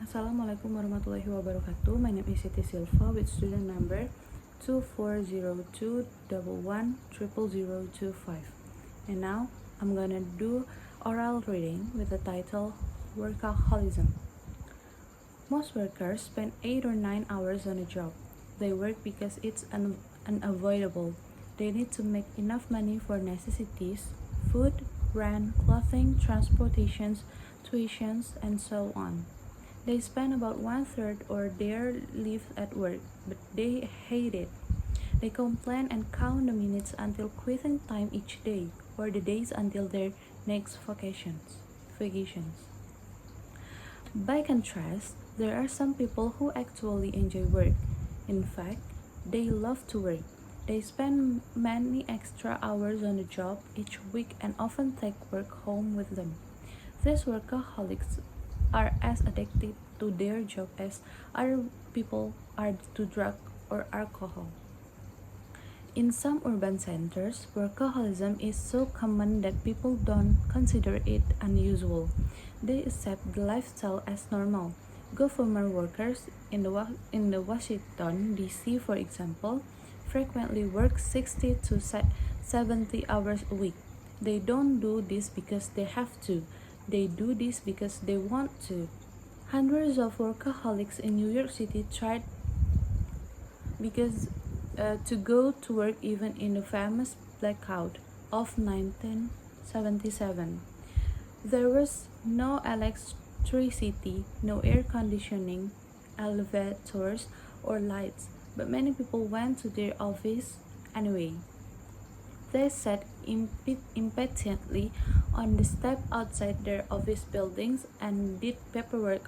Assalamualaikum warahmatullahi wabarakatuh. My name is Siti Silva with student number 240211000025. And now I'm gonna do oral reading with the title Workaholism. Most workers spend 8 or 9 hours on a job. They work because it's unavoidable. They need to make enough money for necessities, food, rent, clothing, transportations, tuitions, and so on. They spend about 1/3 or their lives at work, but they hate it. They complain and count the minutes until quitting time each day, or the days until their next vacations. By contrast, there are some people who actually enjoy work. In fact, they love to work. They spend many extra hours on the job each week and often take work home with them. These workaholics are as addicted to their job as other people are to drug or alcohol. In some urban centers, workaholism is so common that people don't consider it unusual. They accept the lifestyle as normal. Government workers in the Washington, D.C., for example, frequently work 60 to 70 hours a week. They don't do this because they have to. They do this because they want to. Hundreds of workaholics in New York City tried to go to work even in the famous blackout of 1977. There was no electricity, no air conditioning, elevators, or lights, but many people went to their office anyway. They sat impatiently on the step outside their office buildings and did paperwork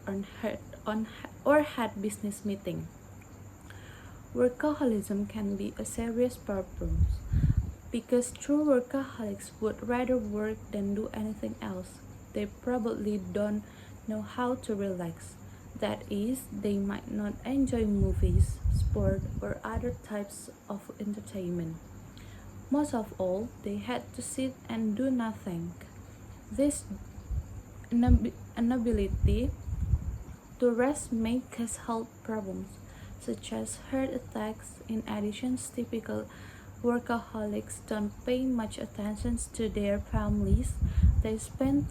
or had business meetings. Workaholism can be a serious problem because true workaholics would rather work than do anything else. They probably don't know how to relax. That is, they might not enjoy movies, sport, or other types of entertainment. Most of all, they had to sit and do nothing. This inability to rest may cause health problems such as heart attacks. In addition, typical workaholics don't pay much attention to their families. They spend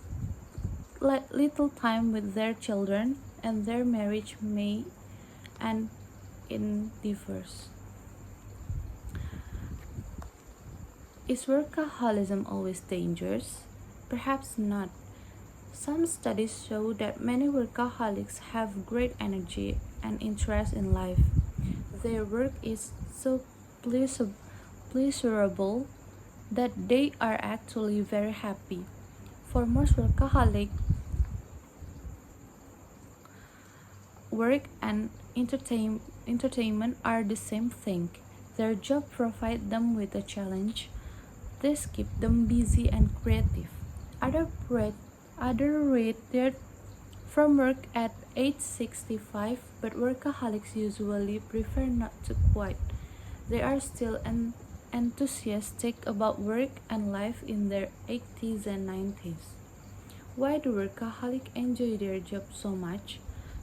little time with their children, and their marriage may end in divorce. Is workaholism always dangerous? Perhaps not. Some studies show that many workaholics have great energy and interest in life. Their work is so pleasurable that they are actually very happy. For most workaholics, work and entertainment are the same thing. Their job provides them with a challenge. This keeps them busy and creative. Others retired from work at age 65, but workaholics usually prefer not to quit. They are still enthusiastic about work and life in their 80s and 90s. Why do workaholics enjoy their job so much?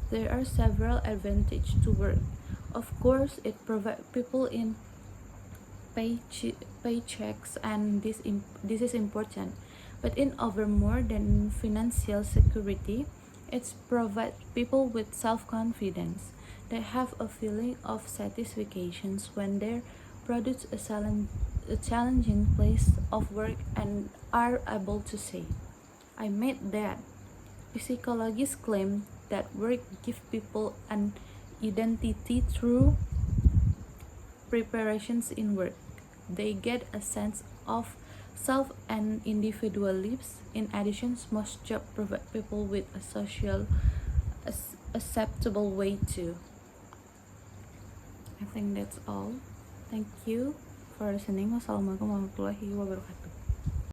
There are several advantages to work. Of course, it provides people in paychecks, and this is important. But in over more than financial security, it provides people with self-confidence. They have a feeling of satisfaction when they produce a challenging place of work and are able to say, "I made that." Psychologists claim that work gives people an identity through preparations in work. They get a sense of self and individual lives. In addition, most jobs provide people with a social acceptable way too. I think that's all. Thank you for listening. Wassalamualaikum warahmatullahi wabarakatuh.